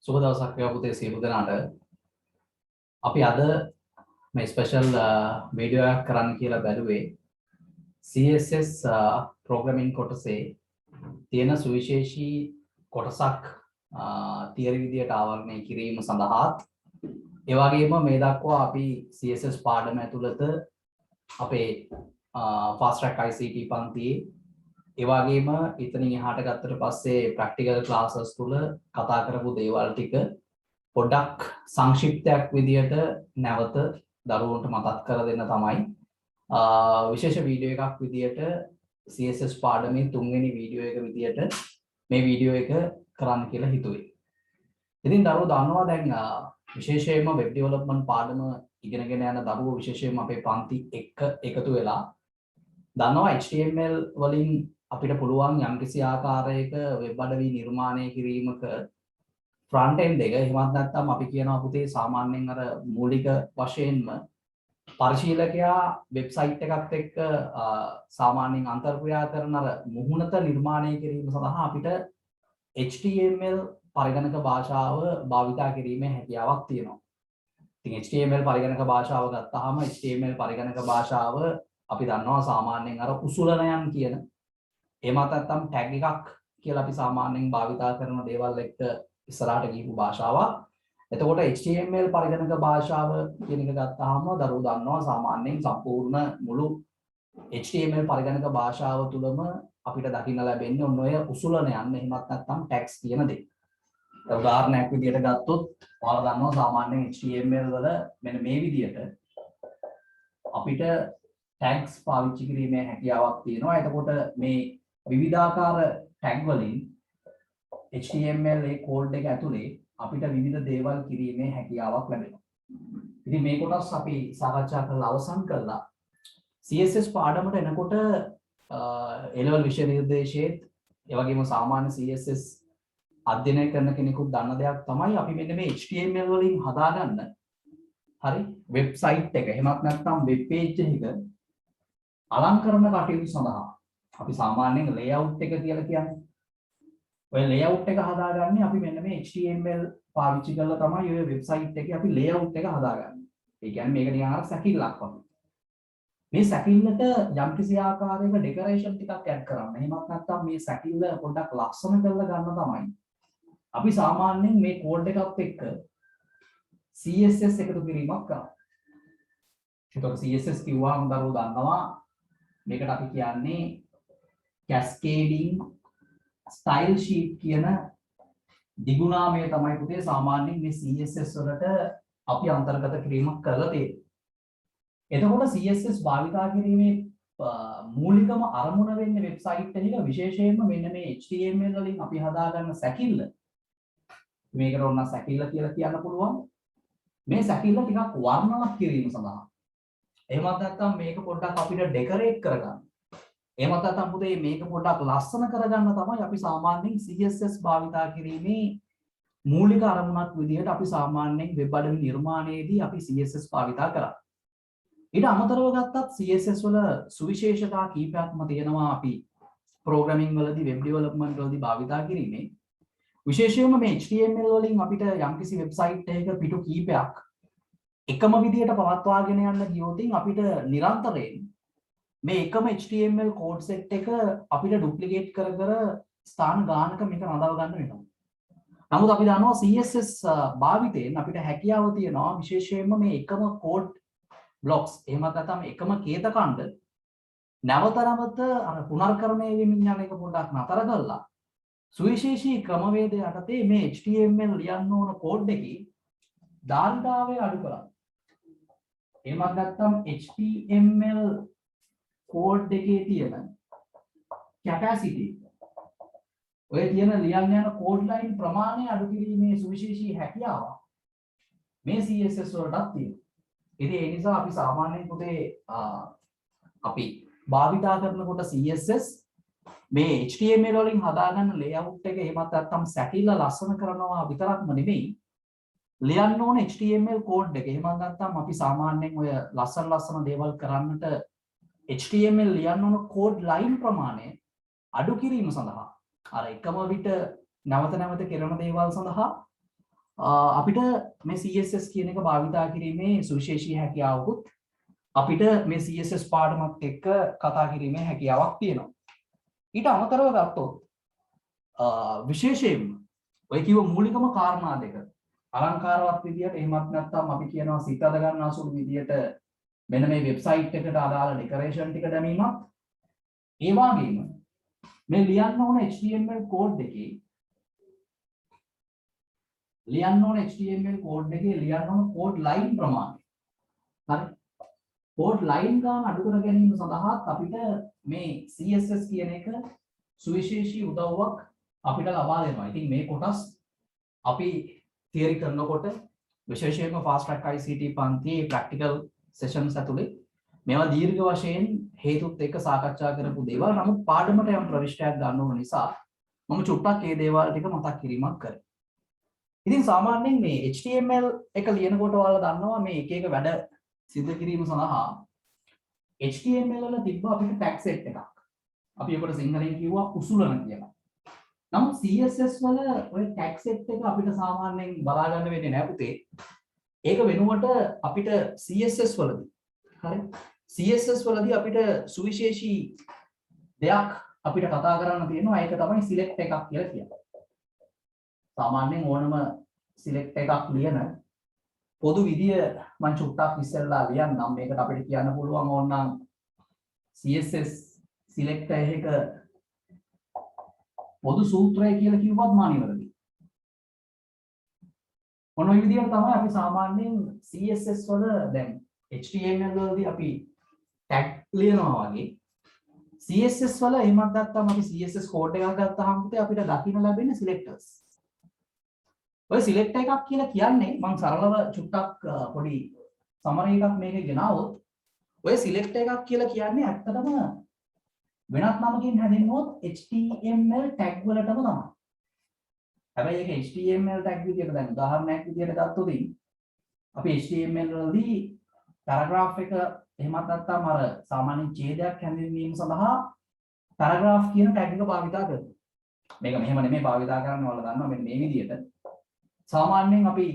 සුබ දවසක් වේවා පුතේ සියලු දෙනාට. අපි අද මේ ස්පෙෂල් වීඩියෝ එකක් කරන්න කියලා බැලුවේ CSS ප්‍රෝග්‍රෑමින් කොටසේ තියෙන සුවිශේෂී කොටසක් තියරි විදියට ආවරණය කිරීම සඳහාත් ඒ වගේම මේ දක්වා අපි CSS පාඩම ඇතුළත අපේ fast track ICT පන්තියේ ඒ වගේම ඉතින් එහාට ගත්තට පස්සේ ප්‍රැක්ටිකල් ක්ලාසස් තුල කතා කරපු දේවල් ටික පොඩ්ඩක් සංක්ෂිප්තයක් විදියට නැවත දරුවන්ට මතක් කර දෙන්න තමයි විශේෂ වීඩියෝ එකක් විදියට CSS පාඩමේ තුන්වෙනි වීඩියෝ එක විදියට මේ වීඩියෝ එක කරන්න කියලා හිතුවේ. ඉතින් දරුවෝ දන්නවා දැන් විශේෂයෙන්ම වෙබ් ඩෙවලොප්මන්ට් පාඩම ඉගෙනගෙන යන දරුවෝ විශේෂයෙන්ම අපේ පන්ති එක්ක එකතු වෙලා දන්නවා HTML වලින් අපිට පුළුවන් යම්කිසි ආකාරයක වෙබ් අඩවි නිර්මාණය කිරීමක ෆ්‍රන්ට් එන්ඩ් එක එහෙමත් නැත්නම් අපි කියනවා පුතේ සාමාන්‍යයෙන් අර මූලික වශයෙන්ම පරිශීලකයා වෙබ්සයිට් එකත් එක්ක සාමාන්‍යයෙන් අන්තර්ක්‍රියා කරන අර මුහුණත නිර්මාණය කිරීම සඳහා අපිට HTML පරිගණක භාෂාව භාවිතා කිරීමේ හැකියාවක් තියෙනවා. ඉතින් HTML පරිගණක භාෂාව ගත්තාම HTML පරිගණක භාෂාව අපි දන්නවා සාමාන්‍යයෙන් අර උසුලනයන් කියන එහෙමත් නැත්නම් ටැග් එකක් කියලා අපි සාමාන්‍යයෙන් භාවිතා කරන දේවල් එක්ක ඉස්සරහට ගිහපු භාෂාවක්. එතකොට HTML පරිගණක භාෂාව කියන එක ගත්තාම දරුවෝ දන්නවා සාමාන්‍යයෙන් සම්පූර්ණ මුළු HTML පරිගණක භාෂාව තුලම අපිට දකින්න ලැබෙන්නේ ඔන්න ඔය උසුලනයන් එහෙමත් නැත්නම් ටැග්ස් කියන දේ. උදාහරණයක් විදියට ගත්තොත් ඔයාලා දන්නවා සාමාන්‍යයෙන් HTML වල මෙන්න මේ විදියට අපිට ටැග්ස් පාවිච්චි කිරීමේ හැකියාවක් තියෙනවා. එතකොට මේ විවිධාකාර ටැග් වලින් HTML ඒ කෝඩ් එක ඇතුලේ අපිට විවිධ දේවල් කිරීමේ හැකියාවක් ලැබෙනවා. ඉතින් මේ කොටස් අපි සාකච්ඡා කරලා අවසන් කළා. CSS පාඩමට එනකොට A-level විෂය නිර්දේශයේත් ඒ වගේම සාමාන්‍ය CSS අධ්‍යයනය කරන කෙනෙකුත් දන්න දෙයක් තමයි අපි මෙන්න මේ HTML වලින් හදාගන්න හරි වෙබ්සයිට් එක එහෙමත් නැත්නම් වෙබ් පේජ් එක අලංකරණ කටයුතු සඳහා අපි සාමාන්‍යයෙන් layout එක කියලා කියන්නේ. ඔය layout එක හදාගන්නේ අපි මෙන්න මේ HTML පාවිච්චි කරලා තමයි ඔය වෙබ්සයිට් එකේ අපි layout එක හදාගන්නේ. ඒ කියන්නේ මේක නිකන් අර සැකිල්ලක් වගේ. මේ සැකිල්ලට යම්කිසි ආකාරයක ඩෙකරේෂන් ටිකක් ඇඩ් කරන්න. එහෙමත් නැත්නම් මේ සැකිල්ල පොඩ්ඩක් ලස්සන කරලා ගන්න තමයි අපි සාමාන්‍යයෙන් මේ කෝඩ් එකත් එක්ක CSS එකතු කිරීමක් කරනවා. ඒතකොට CSS කිව්වම දරුවෝ දන්නවා මේකට අපි කියන්නේ cascading style sheet කියන දිගුනාමය තමයි පුතේ සාමාන්‍යයෙන් මේ CSS වලට අපි අන්තර්ගත කිරීමක් කරලා තියෙන්නේ. එතකොට CSS භාවිතා කිරීමේ මූලිකම අරමුණ වෙන්නේ වෙබ්සයිට් එක විශේෂයෙන්ම මෙන්න මේ HTML වලින් අපි හදාගන්න සැකිල්ල. මේකට ඕන සැකිල්ල කියලා කියන්න පුළුවන්. මේ සැකිල්ල ටිකක් වර්ණවත් කිරීම සඳහා. එහෙමත් නැත්නම් මේක පොඩ්ඩක් අපිට ඩෙකරේට් කරගන්න. එහෙමත් නැත්නම් පුතේ මේක පොඩ්ඩක් ලස්සන කරගන්න තමයි අපි සාමාන්‍යයෙන් CSS භාවිතා කිරීමේ මූලික අරමුණක් විදිහට අපි සාමාන්‍යයෙන් වෙබ් අඩවි නිර්මාණයේදී අපි CSS භාවිතා කරා. ඊට අමතරව ගත්තත් CSS වල සුවිශේෂතා කීපයක්ම තියෙනවා අපි ප්‍රෝග්‍රෑමින් වලදී වෙබ් ඩෙවලොප්මන්ට් වලදී භාවිතා කිරීමේ. විශේෂයෙන්ම මේ HTML වලින් අපිට යම්කිසි වෙබ්සයිට් එකක පිටු කීපයක් එකම විදිහට පවත්වාගෙන යන්න ගියොත් අපිට නිරන්තරයෙන් මේ එකම HTML කෝඩ් සෙට් එක අපිට ඩුප්ලිකේට් කර කර ස්ථාන ගානක මේක රඳව ගන්න වෙනවා. නමුත් අපි දන්නවා CSS භාවිතයෙන් අපිට හැකියාව තියෙනවා විශේෂයෙන්ම මේ එකම කෝඩ් බ්ලොක්ස් එහෙමත් නැත්නම් එකම කේත ඛණ්ඩ නැවත නැවත අර පුනර්කරණය වෙමින් යන එක පොඩ්ඩක් නතර කරලා සුවිශේෂී ක්‍රමවේද යටතේ මේ HTML ලියන්න ඕන කෝඩ් එකේ ධාරිතාවය අඩු කරන්න. එහෙමත් නැත්නම් HTML කෝඩ් එකේ තියෙන කැපැසිටි ඔය තියෙන ලියන්න යන කෝඩ් ලයින් ප්‍රමාණය අඩු කිරීමේ සුවිශේෂී හැකියාව මේ CSS වලටත් තියෙනවා. ඉතින් ඒ නිසා අපි සාමාන්‍යයෙන් පුතේ අපි භාවිතා කරනකොට CSS මේ HTML වලින් හදාගන්න layout එක එහෙමත් නැත්නම් සැකිල්ල ලස්සන කරනවා විතරක්ම නෙමෙයි ලියන්න ඕන HTML කෝඩ් එක. එහෙමත් නැත්නම් අපි සාමාන්‍යයෙන් ඔය ලස්සන දේවල් කරන්නට HTML ලියන්න ඕන කෝඩ් ලයින් ප්‍රමාණය අඩු කිරීම සඳහා අර එකම විට නැවත නැවත කරන දේවල් සඳහා අපිට මේ CSS කියන එක භාවිතා කිරීමේ සුවිශේෂී හැකියාවකුත් අපිට මේ CSS පාඩමත් එක්ක කතා කිරීමේ හැකියාවක් තියෙනවා. ඊට අමතරව ගත්තොත් විශේෂයෙන්ම ඔය කිව්ව මූලිකම කාරණා දෙක අලංකාරවත් විදියට එහෙමත් නැත්නම් අපි කියනවා සිත අද ගන්න අසුළු විදියට මෙන්න මේ වෙබ්සයිට් එකට අදාළ ඩෙකරේෂන් ටික දැමීමත් ඒ වගේම මේ ලියන්න ඕන HTML කෝඩ් එකේ ලියන්න ඕන කෝඩ් ලයින් ප්‍රමාණය හරි කෝඩ් ලයින් ගාන අඩු කර ගැනීම සඳහා අපිට මේ CSS කියන එක සුවිශේෂී උදව්වක් අපිට ලබා දෙනවා. ඉතින් මේ කොටස් අපි තියරි කරනකොට විශේෂයෙන්ම fast track ICT පන්තියේ ප්‍රැක්ටිකල් සෙෂන්ස් ඇතුලේ මේවා දීර්ඝ වශයෙන් හේතුත් එක්ක සාකච්ඡා කරපු දේවල්. නමුත් පාඩමට යම් ප්‍රවිෂ්ටයක් ගන්න ඕන නිසා මම චුට්ටක් මේ දේවල් ටික මතක් කිරීමක් කරේ. ඉතින් සාමාන්‍යයෙන් මේ HTML එක ලියනකොට ඔයාලා දන්නවා මේ එක එක වැඩ සිදු කිරීම සඳහා HTML වල තිබ්බ අපිට ටැග් සෙට් එකක්. අපි ඒකට සිංහලෙන් කිව්වා කුසුලන කියලා. නමුත් CSS වල ඔය ටැග් සෙට් එක අපිට සාමාන්‍යයෙන් බලා ගන්න වෙන්නේ නැහැ පුතේ. ඒක වෙනුවට අපිට CSS වලදී හරි CSS වලදී අපිට සුවිශේෂී දෙයක් අපිට කතා කරන්න තියෙනවා. ඒක තමයි select එකක් කියලා කියන්නේ. සාමාන්‍යයෙන් ඕනම select එකක් ලියන පොදු විදිය මම චුට්ටක් ඉස්සෙල්ලා ලියන්නම්. මේකට අපිට කියන්න පුළුවන් ඕනනම් CSS select එක පොදු සූත්‍රය කියලා කිව්වත් මානිවලදී. මොන විදියට තමයි අපි සාමාන්‍යයෙන් CSS වල දැන් HTML වලදී අපි tag ලියනවා වගේ CSS වල එහෙමත් නැත්නම් අපි CSS කෝඩ් එකක් ගත්තාම අපිට දකින්න ලැබෙන්නේ selectors. ඔය select එකක් කියලා කියන්නේ මම සරලව චුට්ටක් පොඩි සමරි එකක් මේකේ ගෙනාවොත් ඔය select එකක් කියලා කියන්නේ ඇත්තටම වෙනත් නමකින් හැදෙන්නොත් HTML tag වලටම තමයි. හැබැයි ඒක HTML tag විදියට දැන් උදාහරණයක් විදියට ගත්තොත් අපි HTML වලදී paragraph එක එහෙමත් නැත්නම් අර සාමාන්‍ය ඡේදයක් හැඳින්වීම සඳහා paragraph කියන tag එක භාවිතා කරනවා. මේක මෙහෙම නෙමෙයි භාවිතා කරන්නේ ඔයාලා දන්නවා මෙන්න මේ විදියට. සාමාන්‍යයෙන් අපි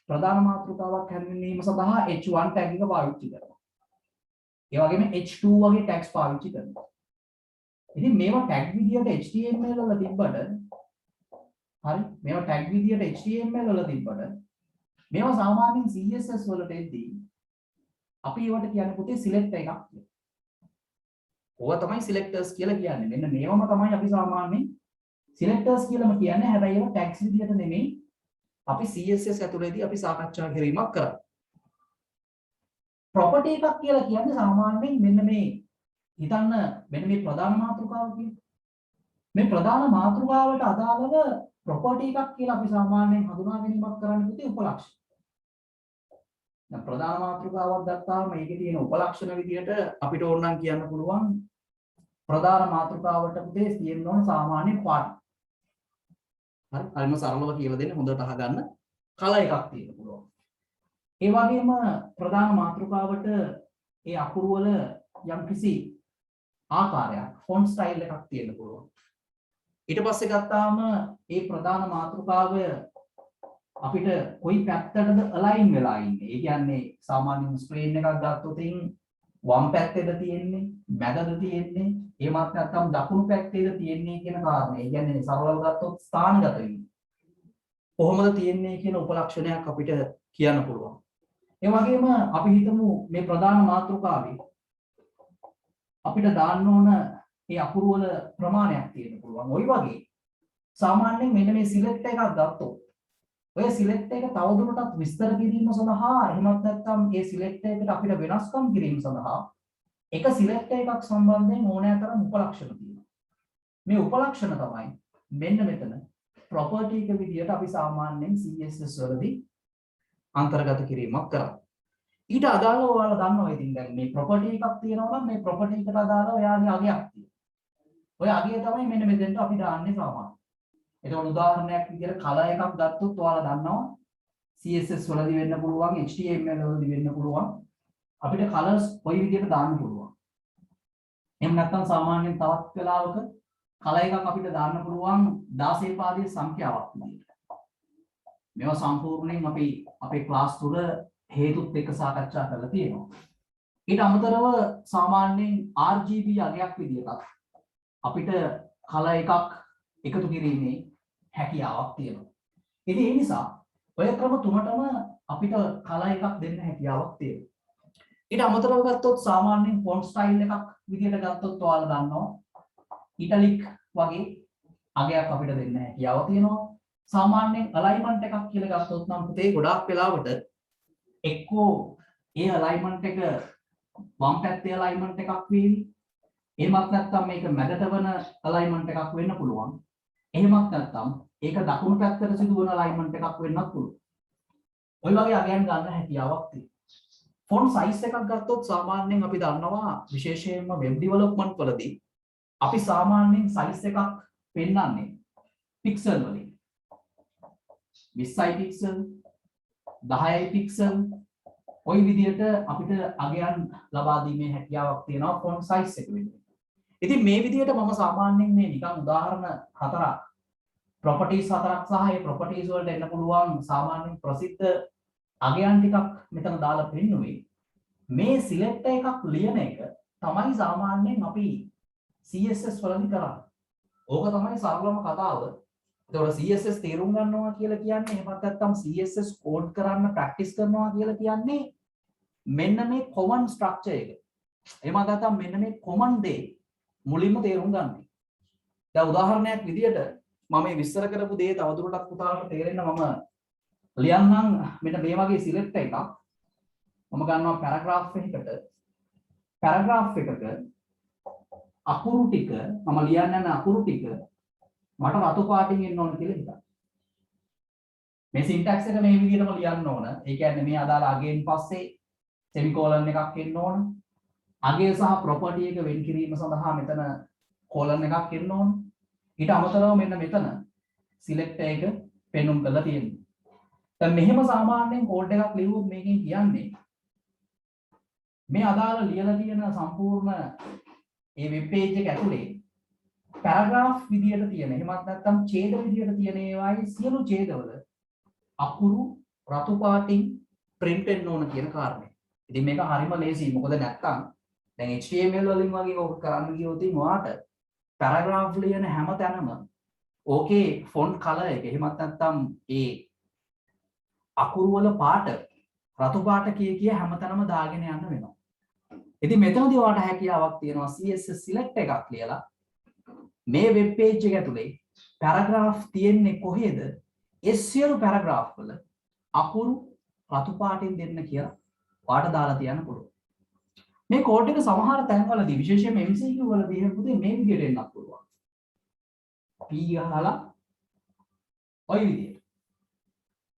ප්‍රධාන මාතෘකාවක් හැඳින්වීම සඳහා h1 tag එක පාවිච්චි කරනවා. ඒ වගේම h2 වගේ tags පාවිච්චි කරනවා. ඉතින් මේවා tag විදියට HTML වල තිබ්බට හරි මේවා tag විදියට HTML වල තිබ්බට මේවා සාමාන්‍යයෙන් CSS වලට එද්දී අපි ඒවට කියන්නේ පුතේ select එකක් කියලා. ඕවා තමයි selectors කියලා කියන්නේ. මෙන්න මේවම තමයි අපි සාමාන්‍යයෙන් selectors කියලාම කියන්නේ. හැබැයි ඒවා tags විදියට නෙමෙයි. අපි CSS ඇතුළේදී අපි සාකච්ඡා කිරීමක් කරා. property එකක් කියලා කියන්නේ සාමාන්‍යයෙන් මෙන්න මේ හිතන්න මෙන්න මේ ප්‍රධාන මාතෘකාව කියන්නේ. මේ ප්‍රධාන මාතෘකාවට අදාළව property එකක් කියලා අපි සාමාන්‍යයෙන් හඳුනා ගැනීමක් කරන්නේ පුතේ උපලක්ෂණ. දැන් ප්‍රධාන මාතෘකාවක් ගත්තාම මේකේ තියෙන උපලක්ෂණ විදියට අපිට ඕනනම් කියන්න පුළුවන් ප්‍රධාන මාතෘකාවට පුතේ තියෙන්න ඕන සාමාන්‍ය පාට. හරි හරිම සරලව කියලා දෙන්නේ හොඳට අහගන්න කල එකක් තියෙන්න පුළුවන්. ඒ වගේම ප්‍රධාන මාතෘකාවට ඒ අකුරු වල යම්කිසි ආකාරයක් font style එකක් තියෙන්න පුළුවන්. ඊට පස්සේ ගත්තාම ඒ ප්‍රධාන මාතෘකාව අපිට කොයි පැත්තටද align වෙලා ඉන්නේ. ඒ කියන්නේ සාමාන්‍යයෙන් screen එකක් ගත්තොත් වම් පැත්තේද තියෙන්නේ, මැදද තියෙන්නේ, එහෙමත් නැත්නම් දකුණු පැත්තේද තියෙන්නේ කියන කාරණේ. ඒ කියන්නේ සරලව ගත්තොත් ස්ථානගත වීම. කොහොමද තියෙන්නේ කියන උපලක්ෂණයක් අපිට කියන්න පුළුවන්. ඒ වගේම අපි හිතමු මේ ප්‍රධාන මාතෘකාවේ අපිට දාන්න ඕන ඒ අකුරු වල ප්‍රමාණයක් තියෙන්න පුළුවන්. ওই වගේ සාමාන්‍යයෙන් මෙන්න මේ select එකක් ගත්තොත් ඔය select එක තවදුරටත් විස්තර කිරීම සඳහා එහෙමත් නැත්නම් ඒ select එකට අපිට වෙනස්කම් කිරීම සඳහා එක select එකක් සම්බන්ධයෙන් ඕනෑතරම් උපලක්ෂණ තියෙනවා. මේ උපලක්ෂණ තමයි මෙන්න මෙතන property එක විදියට අපි සාමාන්‍යයෙන් CSS වලදී අන්තර්ගත කිරීමක් කරන්නේ. ඊට අදාළව ඔයාලා දන්නවා ඉතින් දැන් මේ property එකක් තියෙනවා නම් මේ property එකට අදාළව එයාගේ අගයක් තියෙනවා. ඔය අගය තමයි මෙන්න මෙතෙන්ට අපි දාන්නේ සාමාන්‍යයෙන්. එතකොට උදාහරණයක් විදියට color එකක් ගත්තොත් ඔයාලා දන්නවා CSS වලදී වෙන්න පුළුවන් HTML වලදී වෙන්න පුළුවන් අපිට colors කොයි විදියට දාන්න පුළුවන්. එහෙම නැත්නම් සාමාන්‍යයෙන් තවත් වෙලාවක color එකක් අපිට දාන්න පුළුවන් 16 පාදයේ සංඛ්‍යාවක් විදියට. මේවා සම්පූර්ණයෙන් අපි අපේ ක්ලාස් තුල හේතුත් එක්ක සාකච්ඡා කරලා තියෙනවා. ඊට අමතරව සාමාන්‍යයෙන් RGB අගයක් විදිහට අපිට කල එකක් එකතු කිරීමේ හැකියාවක් තියෙනවා. ඉතින් ඒ නිසා ඔය ක්‍රම තුනටම අපිට කල එකක් දෙන්න හැකියාවක් තියෙනවා. ඊට අමතරව ගත්තොත් සාමාන්‍යයෙන් ෆොන්ට් ස්ටයිල් එකක් විදිහට ගත්තොත් ඔයාලා දන්නවා ඉටලික් වගේ අගයක් අපිට දෙන්න හැකියාව තියෙනවා. සාමාන්‍යයෙන් අලයින්මන්ට් එකක් කියලා ගත්තොත් නම් පුතේ ගොඩාක් වෙලාවට එක්කෝ ඒ අලයින්මන්ට් එක වම් පැත්තේ අලයින්මන්ට් එකක් වේවි. එහෙමත් නැත්නම් මේක මැදට වන අලයින්මන්ට් එකක් වෙන්න පුළුවන්. එහෙමත් නැත්නම් ඒක දකුණු පැත්තට සිදුවන අලයින්මන්ට් එකක් වෙන්නත් පුළුවන්. ඔය වගේ අගයන් ගන්න හැකියාවක් තියෙනවා. ෆොන්ට් සයිස් එකක් ගත්තොත් සාමාන්‍යයෙන් අපි දන්නවා විශේෂයෙන්ම වෙබ් ඩෙවලොප්මන්ට් වලදී අපි සාමාන්‍යයෙන් සයිස් එකක් පෙන්වන්නේ පික්සල් වලින්. 20යි පික්සල් 10යි පික්සල් ওই විදිහට අපිට අගයන් ලබා දීමේ හැකියාවක් තියෙනවා ෆොන්ට් සයිස් එක විදිහට. ඉතින් මේ විදිහට මම සාමාන්‍යයෙන් මේ නිකන් උදාහරණ හතරක් ප්‍රොපර්ටිස් හතරක් සහ ඒ ප්‍රොපර්ටිස් වලට එන්න පුළුවන් සාමාන්‍යයෙන් ප්‍රසිද්ධ අගයන් ටිකක් මෙතන දාලා පෙන්නුවේ. මේ සිලෙක්ට් එකක් ලියන එක තමයි සාමාන්‍යයෙන් අපි CSS වලදී කරන්නේ. ඕක තමයි සරලම කතාව. ඒතකොට CSS තේරුම් ගන්නවා කියලා කියන්නේ එහෙමත් නැත්නම් CSS කෝඩ් කරන්න ප්‍රැක්ටිස් කරනවා කියලා කියන්නේ මෙන්න මේ common structure එක. එහෙම නැත්නම් මෙන්න මේ common දේ මුලින්ම තේරුම් ගන්න. දැන් උදාහරණයක් විදියට මම මේ විස්තර කරපු දේ තවදුරටත් පුතාලට තේරෙන්න මම ලියන්නම් මෙන්න මේ වගේ සිලෙක්ට් එකක්. මම ගන්නවා පැරග්‍රාෆ් එකකට. පැරග්‍රාෆ් එකක අකුරු ටික මම ලියන්න යන අකුරු ටික මට රතු පාටින් එන්න ඕන කියලා හිතන්න. මේ සින්ටැක්ස් එක මේ විදිහටම ලියන්න ඕන. ඒ කියන්නේ මේ අදාළ අගයෙන් පස්සේ සෙමිකෝලන් එකක් එන්න ඕන. අගය සහ ප්‍රොපර්ටි එක වෙන් කිරීම සඳහා මෙතන කෝලන් එකක් එන්න ඕන. ඊට අමතරව මෙන්න මෙතන සිලෙක්ට් එක පෙන්වුම් කරලා තියෙනවා. දැන් මෙහෙම සාමාන්‍යයෙන් කෝඩ් එකක් ලියුවොත් මේකෙන් කියන්නේ මේ අදාළ ලියලා තියෙන සම්පූර්ණ ඒ වෙබ් පේජ් එක ඇතුලේ පැරග්‍රාෆ් විදියට තියෙන එහෙමත් නැත්නම් ඡේද විදියට තියෙන ඒවායේ සියලු ඡේදවල අකුරු රතු පාටින් print වෙන්න ඕන කියන කාරණේ. ඉතින් මේක හරිම ලේසියි. මොකද නැත්තම් දැන් HTML වලින් වගේ ඕක කරන්න ගියොත් ඔයාට පැරග්‍රාෆ් ලියන හැම තැනම ඕකේ ෆොන්ට් කලර් එක එහෙමත් නැත්නම් ඒ අකුරු වල පාට රතු පාට කිය හැමතැනම දාගෙන යන්න වෙනවා. ඉතින් මෙතනදී ඔයාට හැකියාවක් තියෙනවා CSS select එකක් ලියලා මේ වෙබ් පේජ් එක ඇතුලේ පැරග්‍රාෆ් තියෙන්නේ කොහෙද? ඒ සියලු පැරග්‍රාෆ් වල අකුරු රතු පාටින් දෙන්න කියලා ඔයාට දාලා තියන්න පුළුවන්. මේ කෝඩ් එක සමහර තැන්වලදී විශේෂයෙන්ම MCQ වලදී එහෙම පුතේ මේ විදිහට එන්නත් පුළුවන්. P ගහලා ඔය විදිහට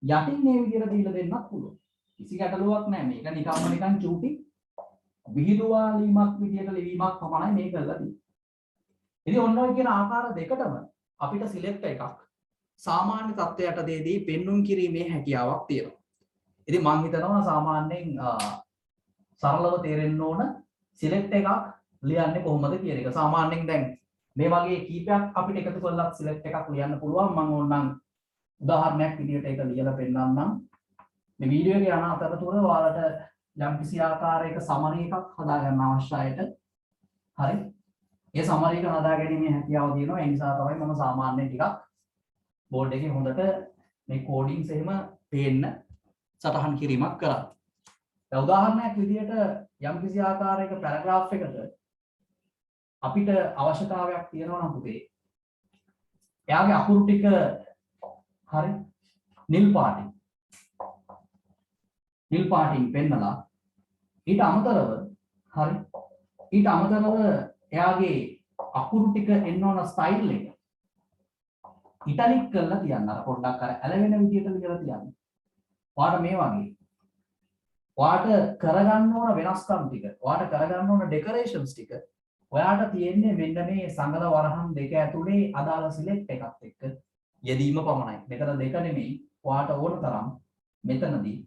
යටින් මේ විදිහට දීලා දෙන්නත් පුළුවන්. කිසි ගැටලුවක් නැහැ. මේක නිකන් චූටි විහිළුවාලීමක් විදිහට ලිවීමක් පමණයි මේ කරලා තියෙන්නේ. ඉතින් ඔන්න ඔය කියන ආකාර දෙකටම අපිට සිලෙක්ට් එකක් සාමාන්‍ය තත්ත්වයටදී පෙන්වුම් කිරීමේ හැකියාවක් තියෙනවා. ඉතින් මම හිතනවා සාමාන්‍යයෙන් සරලව තේරෙන්න ඕන සිලෙක්ට් එකක් ලියන්නේ කොහොමද කියන එක. සාමාන්‍යයෙන් දැන් මේ වගේ කීපයක් අපිට එකතු කරලා සිලෙක්ට් එකක් ලියන්න පුළුවන්. මම ඕනනම් උදාහරණයක් විදිහට ඒක ලියලා පෙන්නන්නම්. මේ වීඩියෝ එක යන අතරතුර ඔයාලට යම් කිසි ආකාරයක සමරි එකක් හදා ගන්න අවශ්‍යයිට හරි. ඒ සමරි එක හදා ගැනීමේ හැකියාව තියෙනවා. ඒ නිසා තමයි මම සාමාන්‍යයෙන් ටිකක් බෝඩ් එකේ හොඳට මේ කෝඩින්ග්ස් එහෙම පේන්න සටහන් කිරීමක් කරා. දැන් උදාහරණයක් විදිහට යම් කිසි ආකාරයක පැරග්‍රාෆ් එකකට අපිට අවශ්‍යතාවයක් තියෙනවා නම් පුතේ එයාගේ අකුරු ටික හරි නිල් පාටින් පෙන්නලා ඊට අමතරව එයාගේ අකුරු ටික එන්න ඕන ස්ටයිල් එක ඉටලික් කරලා තියන්න. අර පොඩ්ඩක් අර ඇලවෙන විදිහට ලියලා තියන්න. ඔයාට මේ වගේ ඔයාට කරගන්න ඕන වෙනස්කම් ටික, ඔයාට කරගන්න ඕන ඩෙකරේෂන්ස් ටික ඔයාට තියෙන්නේ මෙන්න මේ සංගල වරහන් දෙක ඇතුලේ අදාළ සිලෙක්ට් එකත් එක්ක යෙදීම පමණයි. මෙතන දෙක නෙමෙයි. ඔයාට ඕන තරම් මෙතනදී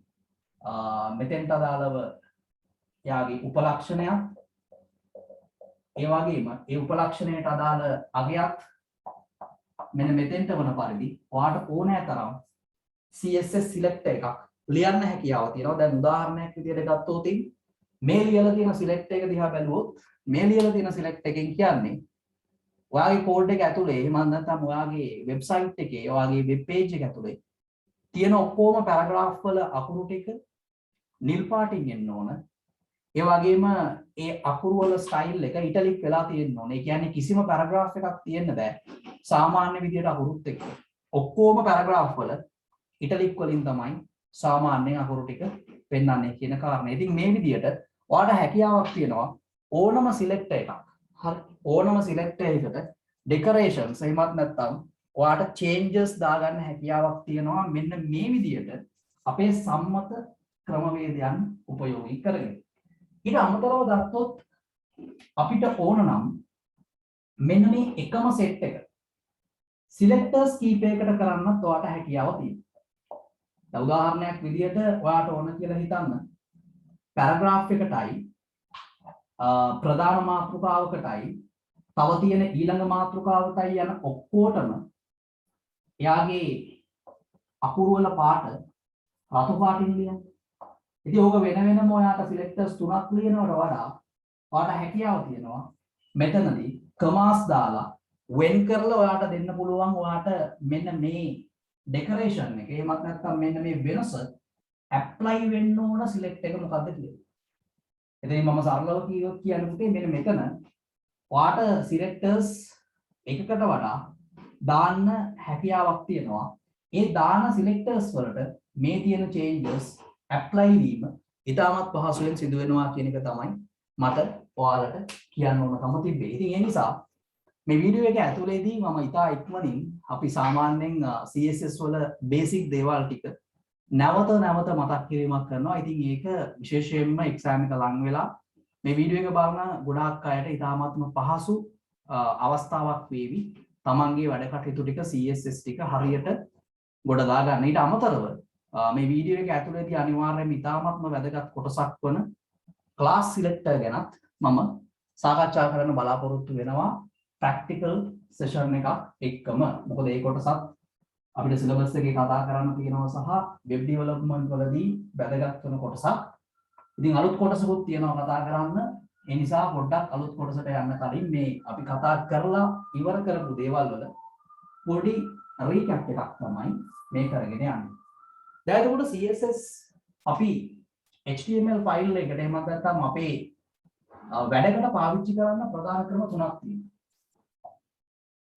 මෙතෙන්ට අදාළව යාගේ උපලක්ෂණයක් ඒ වගේම ඒ උපලක්ෂණයට අදාළ අගයක් මෙන්න මෙතෙන්ට වන පරිදි ඔයාට ඕනෑ තරම් CSS select එකක් ලියන්න හැකියාව තියෙනවා. දැන් උදාහරණයක් විදිහට ගත්තොත් මේ ලියලා තියෙන select එක දිහා බැලුවොත් මේ ලියලා තියෙන select එකෙන් කියන්නේ ඔයාගේ කෝඩ් එක ඇතුලේ එහෙම නැත්නම් ඔයාගේ වෙබ්සයිට් එකේ ඔයාගේ වෙබ් පේජ් එක ඇතුලේ තියෙන ඔක්කොම පැරග්‍රාෆ් වල අකුරු ටික නිල් පාටින් එන්න ඕන. ඒ වගේම ඒ අකුරු වල ස්ටයිල් එක ඉටලික් වෙලා තියෙන්න ඕන. ඒ කියන්නේ කිසිම පැරග්‍රාෆ් එකක් තියෙන්න බෑ. සාමාන්‍ය විදියට අකුරුත් එක්ක. ඔක්කොම පැරග්‍රාෆ් වල ඉටලික් වලින් තමයි සාමාන්‍යයෙන් අකුරු ටික පෙන්වන්නේ කියන කාරණේ. ඉතින් මේ විදියට ඔයාලට හැකියාවක් තියෙනවා ඕනම සිලෙක්ට් එකක්. හරි. ඕනම සිලෙක්ට් එකකට ඩෙකරේෂන්ස් එහෙමත් නැත්නම් ඔයාලට චේන්ජස් දාගන්න හැකියාවක් තියෙනවා මෙන්න මේ විදියට අපේ සම්මත ක්‍රමවේදයන් උපයෝගී කරගෙන. ඊට අමතරව ගත්තොත් අපිට ඕන නම් මෙන්න මේ එකම සෙට් එක සිලෙක්ටර්ස් කීපයකට කරන්නත් ඔයාලට හැකියාව තියෙනවා. දැන් උදාහරණයක් විදියට ඔයාලට ඕන කියලා හිතන්න පැරග්‍රාෆ් එකටයි ප්‍රධාන මාතෘකාවකටයි තව තියෙන ඊළඟ මාතෘකාවටයි යන ඔක්කොටම එයාගේ අකුරු වල පාට රතු පාටින් ලියන්න. ඉතින් ඕක වෙන වෙනම ඔයාට සිලෙක්ටර්ස් තුනක් ලියනවට වඩා ඔයාට හැකියාව තියෙනවා මෙතනදී කමාස් දාලා වෙන් කරලා ඔයාට දෙන්න පුළුවන් ඔයාට මෙන්න මේ ඩෙකරේෂන් එක එහෙමත් නැත්නම් මෙන්න මේ වෙනස ඇප්ලයි වෙන්න ඕන සිලෙක්ට් එක මොකද්ද කියලා. එතනින් මම සරලව කියොත් කියන්නේ මෙන්න මෙතන ඔයාට සිලෙක්ටර්ස් එකකට වඩා දාන්න හැකියාවක් තියෙනවා. ඒ දාන සිලෙක්ටර්ස් වලට මේ තියෙන changes apply වීම ඉතාමත් පහසුවෙන් සිදු වෙනවා කියන එක තමයි මට ඔයාලට කියන්න ඕනකම තිබ්බේ. ඉතින් ඒ නිසා මේ වීඩියෝ එක ඇතුලේදී මම ඉතා ඉක්මනින් අපි සාමාන්‍යයෙන් CSS වල බේසික් දේවල් ටික නැවත මතක් කිරීමක් කරනවා. ඉතින් ඒක විශේෂයෙන්ම එක්සෑම් එක ලඟ වෙලා මේ වීඩියෝ එක බලන ගොඩාක් අයට ඉතාමත්ම පහසු අවස්ථාවක් වේවි. තමන්ගේ වැඩ කටයුතු ටික CSS ටික හරියට ගොඩ දාගන්න. ඊට අමතරව මේ වීඩියෝ එක ඇතුළේදී අනිවාර්යයෙන්ම ඉතාමත්ම වැදගත් කොටසක් වන ක්ලාස් සිලෙක්ටර් ගැනත් මම සාකච්ඡා කරන්න බලාපොරොත්තු වෙනවා ප්‍රැක්ටිකල් සෙෂන් එකක් එක්කම. මොකද ඒ කොටසත් අපිට සිලබස් එකේ කතා කරන්න තියෙනවා සහ වෙබ් ඩෙවලොප්මන්ට් වලදී වැදගත් වෙන කොටසක්. ඉතින් අලුත් කොටසකුත් තියෙනවා කතා කරන්න. ඒ නිසා පොඩ්ඩක් අලුත් කොටසට යන්න කලින් මේ අපි කතා කරලා ඉවර කරපු දේවල් වල පොඩි රීකැප් එකක් තමයි මේ කරගෙන යන්නේ. දැන් එතකොට CSS අපි HTML ෆයිල් එකකට එහෙම නැත්නම් අපේ වැඩකට පාවිච්චි කරන්න ප්‍රධාන ක්‍රම තුනක් තියෙනවා.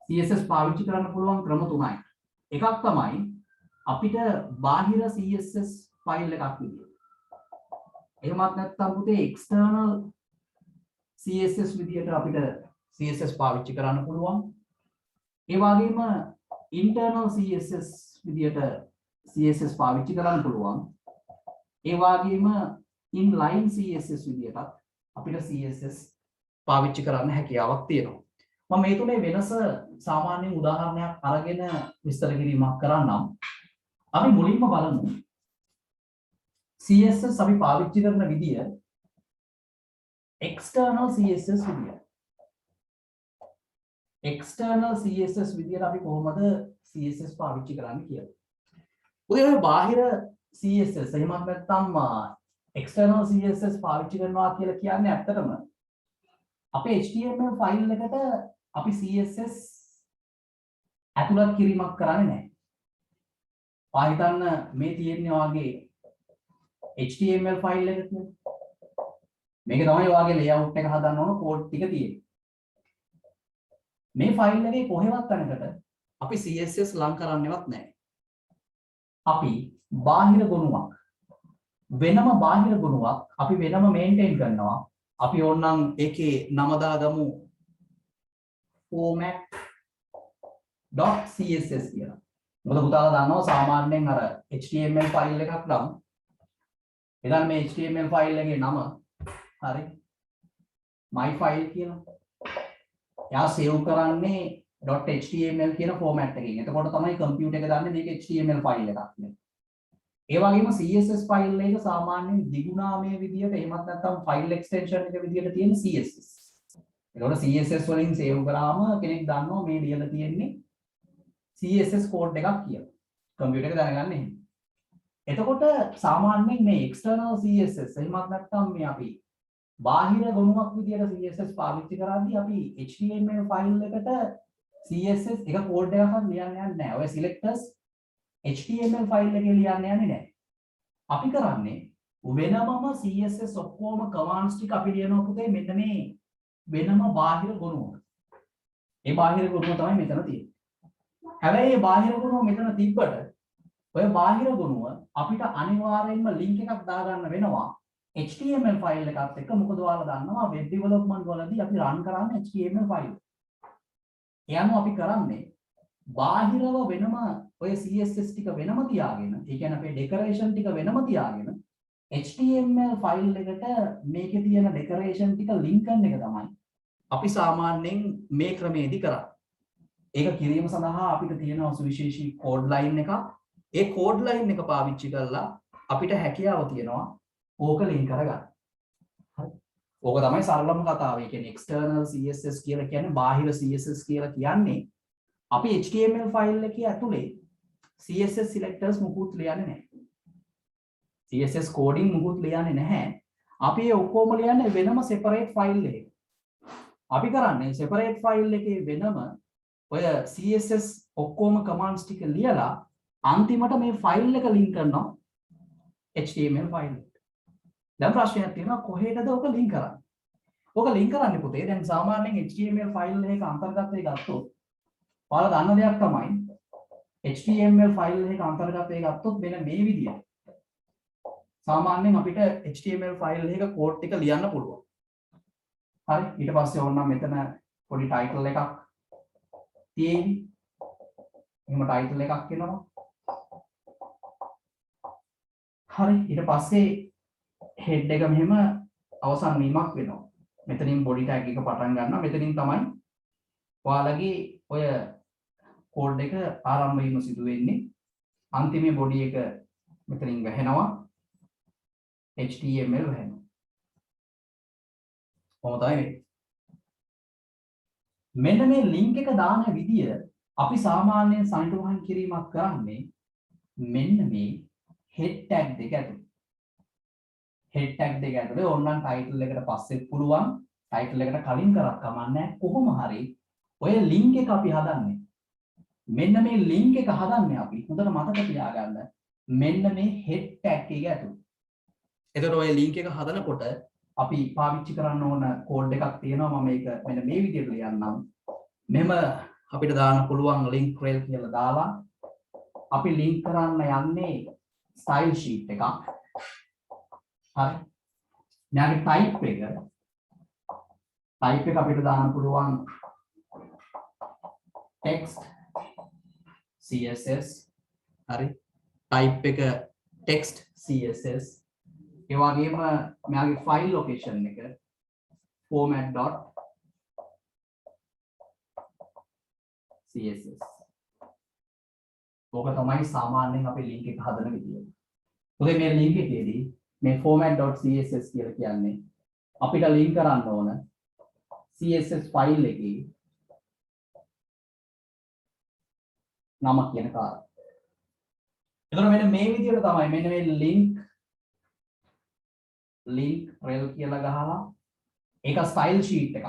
CSS පාවිච්චි කරන්න පුළුවන් ක්‍රම තුනයි. එකක් තමයි අපිට බාහිර CSS ෆයිල් එකක් විදියට. එහෙමත් නැත්නම් පුතේ external CSS විදියට අපිට CSS පාවිච්චි කරන්න පුළුවන්. ඒ වගේම internal CSS විදියට CSS පාවිච්චි කරන්න පුළුවන්. ඒ වගේම inline CSS විදියටත් අපිට CSS පාවිච්චි කරන්න හැකියාවක් තියෙනවා. මම මේ තුනේ වෙනස සාමාන්‍යයෙන් උදාහරණයක් අරගෙන විස්තර කිරීමක් කරන්නම්. අපි මුලින්ම බලමු CSS අපි පාවිච්චි කරන විදිය external CSS විදිය. external CSS විදියට අපි කොහොමද CSS පාවිච්චි කරන්නේ කියලා. ඔය බාහිර CSS එහෙමත් නැත්නම් external CSS පාවිච්චි කරනවා කියලා කියන්නේ ඇත්තටම අපේ HTML ෆයිල් එකට අපි CSS ඇතුළත් කිරීමක් කරන්නේ නැහැ. පාහිතන්න මේ තියෙන්නේ වාගේ HTML ෆයිල් එකක් නේ. මේක තමයි වාගේ layout එක හදන්න ඕන කෝඩ් ටික තියෙන්නේ. මේ ෆයිල් එකේ කොහෙවත් තැනකට අපි CSS ලං කරන්නේවත් නැහැ. අපි බාහිර ගොනුවක් වෙනම බාහිර ගොනුවක් අපි වෙනම මේන්ටේන් කරනවා. අපි ඕනනම් ඒකේ නම දාගමු format.css කියලා. මොකද පුතාලා දන්නවා සාමාන්‍යයෙන් අර HTML ෆයිල් එකක් නම් එතන මේ HTML ෆයිල් එකේ නම හරි my file කියලා. එයා සේව් කරන්නේ .html කියන ෆෝමැට් එකකින්. එතකොට තමයි කම්පියුටර් එක දන්නේ මේක HTML ෆයිල් එකක් නේ. ඒ වගේම CSS ෆයිල් එක සාමාන්‍යයෙන් දිගුනාමයේ විදියට එහෙමත් නැත්නම් ෆයිල් එක්ස්ටෙන්ෂන් එක විදියට තියෙන CSS. ඒකට CSS වලින් සේව් කරාම කෙනෙක් දන්නවා මේ ලියලා තියෙන්නේ CSS කෝඩ් එකක් කියලා. කම්පියුටර් එක දැනගන්නේ එහෙම. එතකොට සාමාන්‍යයෙන් මේ external CSS එහෙමත් නැත්නම් මේ අපි බාහිර ගොනුවක් විදියට CSS පාවිච්චි කරද්දී අපි HTML ෆයිල් එකට CSS එක කෝඩ් එකක් ලියන්න යන්නේ නැහැ. ඔය selectors HTML ෆයිල් එකේ ලියන්න යන්නේ නැහැ. අපි කරන්නේ වෙනමම CSS ඔක්කොම කමාන්ඩ්ස් ටික අපි ලියනවා පුතේ මෙන්න මේ වෙනම බාහිර ගොනුවක. ඒ බාහිර ගොනුව තමයි මෙතන තියෙන්නේ. හැබැයි මේ බාහිර ගොනුව මෙතන තිබ්බට ඔය බාහිර ගොනුව අපිට අනිවාර්යයෙන්ම ලින්ක් එකක් දාගන්න වෙනවා HTML ෆයිල් එකත් එක්ක. මොකද ඔයාලා දන්නවා වෙබ් ඩෙවලොප්මන්ට් වලදී අපි රන් කරන්නේ HTML ෆයිල්. එයාම අපි කරන්නේ බාහිරව වෙනම ඔය CSS ටික වෙනම තියාගෙන, ඒ කියන්නේ අපේ ඩෙකරේෂන් ටික වෙනම තියාගෙන HTML ෆයිල් එකට මේකේ තියෙන ඩෙකරේෂන් ටික ලින්ක් කරන එක තමයි අපි සාමාන්‍යයෙන් මේ ක්‍රමයේදී කරන්නේ. ඒක කිරීම සඳහා අපිට තියෙන සුවිශේෂී කෝඩ් ලයින් එකක්. ඒ කෝඩ් ලයින් එක පාවිච්චි කරලා අපිට හැකියාව තියෙනවා ඕක ලින්ක් කරගන්න. හරි. ඕක තමයි සරලම කතාව. ඒ කියන්නේ external CSS කියලා කියන්නේ බාහිර CSS කියලා කියන්නේ අපි HTML ෆයිල් එකේ ඇතුලේ CSS selectors මුකුත් ලියන්නේ නැහැ. CSS coding මුකුත් ලියන්නේ නැහැ. අපි ඒ ඔක්කොම ලියන්නේ වෙනම separate file එකක. අපි කරන්නේ separate file එකේ වෙනම ඔය CSS ඔක්කොම commands ටික ලියලා අන්තිමට මේ ෆයිල් එක ලින්ක් කරනවා HTML ෆයිල් එකට. දැන් ප්‍රශ්නයක් තියෙනවා කොහෙටද ඔක ලින්ක් කරන්නේ? ඔක ලින්ක් කරන්නේ පුතේ දැන් සාමාන්‍යයෙන් HTML ෆයිල් එකක අන්තර්ගතය ගත්තොත් ඔයාලා දන්න දෙයක් තමයි HTML ෆයිල් එකක අන්තර්ගතය ගත්තොත් මෙන්න මේ විදියට සාමාන්‍යයෙන් අපිට HTML ෆයිල් එකක කෝඩ් ටික ලියන්න පුළුවන්. හරි. ඊට පස්සේ ඕනනම් මෙතන පොඩි ටයිටල් එකක් තියෙයි. එහෙම ටයිටල් එකක් එනවා. හරි. ඊට පස්සේ head එක මෙහෙම අවසන් වීමක් වෙනවා. මෙතනින් body tag එක පටන් ගන්නවා. මෙතනින් තමයි ඔයාලගේ ඔය කෝඩ් එක ආරම්භ වීම සිදු වෙන්නේ. අන්තිමේ body එක මෙතනින් වැහෙනවා. HTML වැහෙනවා. කොහොමද වෙන්නේ? මෙන්න මේ link එක දාන විදිය අපි සාමාන්‍යයෙන් සනිටුවහන් කිරීමක් කරන්නේ මෙන්න මේ head tag දෙක ඇතුළේ. head tag දෙක ඇතුළේ ඕනනම් title එකට පස්සෙත් පුළුවන්, title එකට කලින් කරක් කමන්නේ. කොහොම හරි ඔය link එක අපි හදන්නේ. මෙන්න මේ link එක හදන්නේ අපි හොඳට මතක තියාගන්න. මෙන්න මේ head tag එක ඇතුළේ. එතකොට ඔය link එක හදනකොට අපි පාවිච්චි කරන්න ඕන කෝඩ් එකක් තියෙනවා. මම මේක මෙන්න මේ විදිහට ලියන්නම්. මෙහෙම අපිට දාන්න පුළුවන් link rel කියලා දාලා අපි link කරන්න යන්නේ style sheet එකක්. හරි. මෙයාගේ type එක අපිට දාන්න පුළුවන් text CSS. හරි. type එක text CSS. ඒ වගේම මෙයාගේ file location එක format.css. ඕක තමයි සාමාන්‍යයෙන් අපි link එක හදන විදිය. මොකද මේ link එකේදී මේ format.css කියලා කියන්නේ අපිට link කරන්න ඕන CSS file එකේ නම කියන කාරණා. එතකොට මෙන්න මේ විදියට තමයි මෙන්න මේ link rel කියලා ගහලා ඒක style sheet එකක්.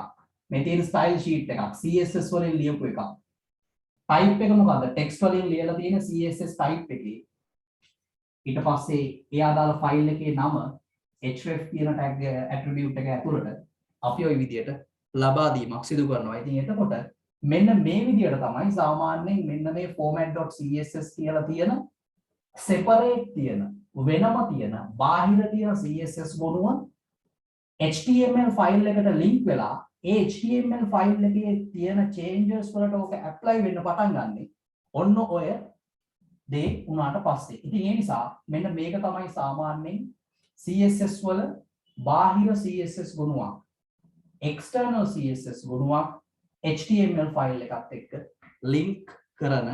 මේ තියෙන style sheet එකක් CSS වලින් ලියපු එකක්. type එක මොකද්ද? text වලින් ලියලා තියෙන CSS type එකේ. ඊට පස්සේ ඒ අදාළ ෆයිල් එකේ නම href කියන tag attribute එක ඇතුළට අපි ওই විදියට ලබා දීමක් සිදු කරනවා. ඉතින් එතකොට මෙන්න මේ විදියට තමයි සාමාන්‍යයෙන් මෙන්න මේ format.css කියලා තියෙන separate තියෙන වෙනම තියෙන බාහිර තියෙන CSS ගොනුව HTML ෆයිල් එකට link වෙලා ඒ HTML ෆයිල් එකේ තියෙන changes වලට ඕක apply වෙන්න පටන් ගන්නෙ ඔන්න ඔය දේ උනාට පස්සේ. ඉතින් ඒ නිසා මෙන්න මේක තමයි සාමාන්‍යයෙන් CSS වල බාහිර CSS ගොනුවක් external CSS ගොනුවක් HTML file එකත් එක්ක link කරන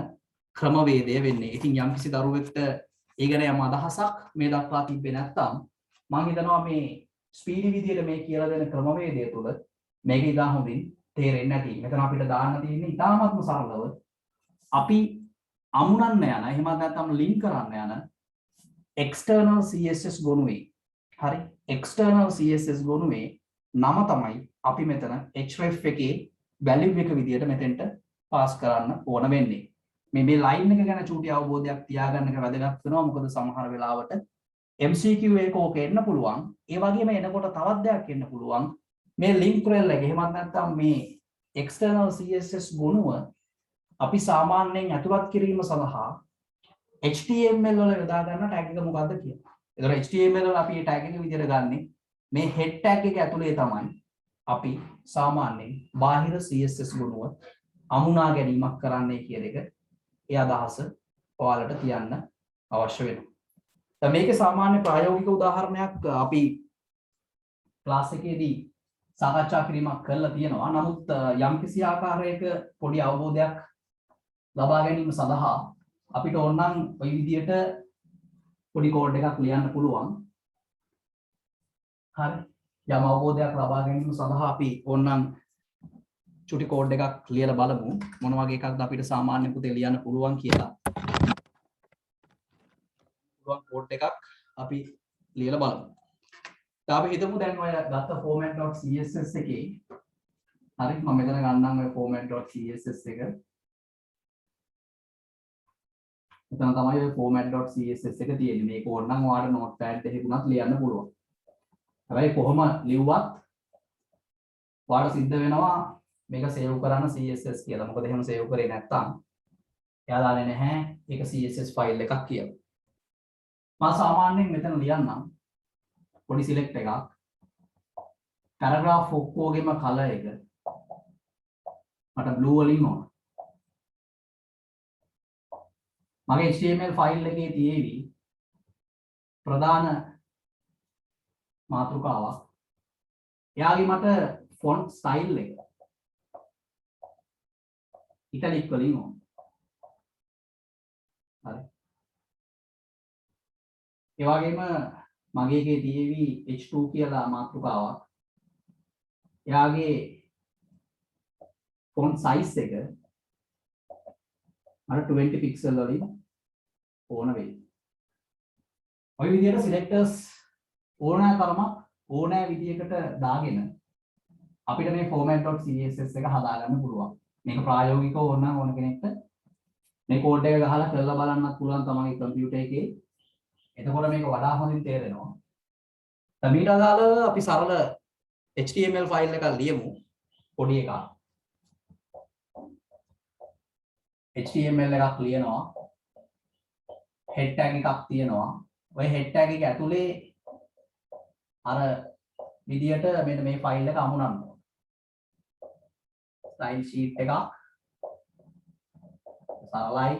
ක්‍රමවේදය වෙන්නේ. ඉතින් යම්කිසි දරුවෙක්ට ඒ ගැන යම් අදහසක් මේ දක්වා තිබ්බේ නැත්නම් මම හිතනවා මේ ස්පීඩි විදියට මේ කියලා දෙන ක්‍රමවේදය තුළ මේක ඉදා හොඳින් තේරෙන්නේ නැති. මෙතන අපිට දාන්න තියෙන්නේ ඉතාමත්ම සරලව අපි අමුණන්න යන එහෙම නැත්නම් ලින්ක් කරන්න යන external CSS ගොනුවේ හරි external CSS ගොනුවේ නම තමයි අපි මෙතන href එකේ value එක විදියට මෙතෙන්ට පාස් කරන්න ඕන වෙන්නේ. මේ line එක ගැන චූටි අවබෝධයක් තියාගන්න එක වැදගත් වෙනවා. මොකද සමහර වෙලාවට MCQ එක ඕක එන්න පුළුවන්. ඒ වගේම එනකොට තවත් දෙයක් එන්න පුළුවන්. මේ link rel එක එහෙමත් නැත්නම් මේ external CSS ගොනුව අපි සාමාන්‍යයෙන් ඇතුළත් කිරීම සඳහා HTML වල යොදා ගන්න tag එක මොකද්ද කියලා. ඒතර HTML වල අපි tag එක විදියට ගන්නෙ මේ head tag එක ඇතුලේ තමයි අපි සාමාන්‍යයෙන් බාහිර CSS ගුණුව අමුණා ගැනීමක් කරන්නයි කියන එක ඒ අදහස ඔයාලට තියන්න අවශ්‍ය වෙනවා. දැන් මේකේ සාමාන්‍ය ප්‍රායෝගික උදාහරණයක් අපි ක්ලාස් එකේදී සාකච්ඡා කිරීමක් කරලා තියෙනවා. නමුත් යම්කිසි ආකාරයක පොඩි අවබෝධයක් ලබා ගැනීම සඳහා අපිට ඕනනම් ওই විදියට පොඩි කෝඩ් එකක් ලියන්න පුළුවන්. හරි. යම් අවබෝධයක් ලබා ගැනීම සඳහා අපි ඕනනම් චුටි කෝඩ් එකක් ලියලා බලමු. මොන වගේ එකක්ද අපිට සාමාන්‍ය පුතේ ලියන්න පුළුවන් කියලා. පුළුවන් කෝඩ් එකක් අපි ලියලා බලමු. දැන් අපි හිතමු දැන් ඔය ගත්ත format.css එකේ හරි මම මෙතන ගන්නම් ඔය format.css එක. එතන තමයි ඔය format.css එක තියෙන්නේ. මේක ඕනනම් ඔයාලට notepad එකේ උනත් ලියන්න පුළුවන්. හැබැයි කොහොම ලිව්වත් ඔයාලට සිද්ධ වෙනවා මේක සේව් කරන්න CSS කියලා. මොකද එහෙම සේව් කරේ නැත්නම් එයා දාන්නේ නැහැ ඒක CSS ෆයිල් එකක් කියලා. මම සාමාන්‍යයෙන් මෙතන ලියන්නම් පොඩි select එකක්. paragraph ඔක්කොගෙම color එක මට blue වලින් ඕන. මගේ HTML ෆයිල් එකේ තියෙවි ප්‍රධාන මාතෘකාවක්. එයාගේ මට font style එක italic වලින් ඕන. හරි. ඒ වගේම මගේ එකේ තියෙවි h2 කියලා මාතෘකාවක්. එයාගේ font size එක මට 20 pixel වලින් ඕන වෙයි. ඔය විදිහට selectors ඕනෑ තරමක් ඕනෑ විදිහකට දාගෙන අපිට මේ format.css එක හදාගන්න පුළුවන්. මේක ප්‍රායෝගිකව ඕනනම් ඕන කෙනෙක්ට මේ කෝඩ් එක ගහලා කරලා බලන්නත් පුළුවන් තමන්ගේ කම්පියුටර් එකේ. එතකොට මේක වඩා හොඳින් තේරෙනවා. දැන් ඊට අදාළව අපි සරල HTML ෆයිල් එකක් ලියමු පොඩි එකක්. HTML එකක් ලියනවා. head tag එකක් තියෙනවා. ඔය head tag එක ඇතුලේ අර විදියට මෙන්න මේ ෆයිල් එක අමුණන්න. style sheet එකක් සරලයි.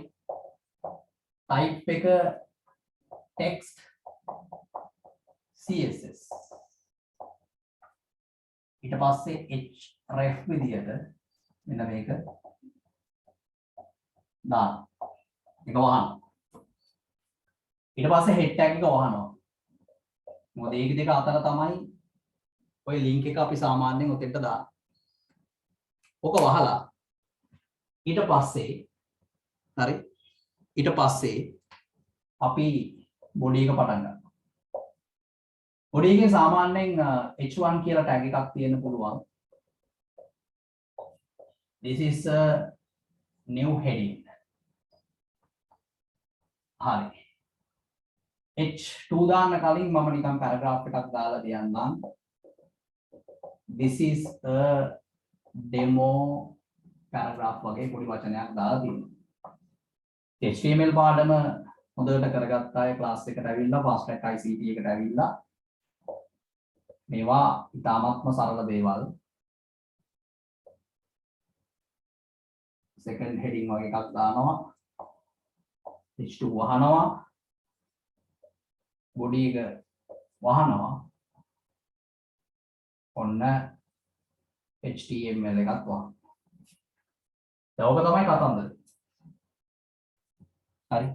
type එක text CSS. ඊට පස්සේ href විදියට මෙන්න මේක දාන්න. ඒක වහන්න. ඊට පස්සේ head tag එක වහනවා. මොකද මේක දෙක අතර තමයි ඔය link එක අපි සාමාන්‍යයෙන් ඔතෙන්ට දාන්නේ. ඔක වහලා ඊට පස්සේ හරි ඊට පස්සේ අපි body එක පටන් ගන්නවා. body එකේ සාමාන්‍යයෙන් h1 කියලා tag එකක් තියෙන්න පුළුවන්. this is a new heading. හරි. h2 දාන්න කලින් මම නිකන් paragraph එකක් දාලා තියන්නම්. this is a demo paragraph වගේ පොඩි වචනයක් දාලා තියෙනවා. HTML පාඩම හොඳට කරගත්ත අය ක්ලාස් එකට ඇවිල්ලා fast track ICT එකට ඇවිල්ලා මේවා ඉතාමත්ම සරල දේවල්. second heading වගේ එකක් දානවා. h2 වහනවා. body එක වහනවා. ඔන්න HTML එකක් වහනවා. දැන් ඕක තමයි කතන්දර. හරි.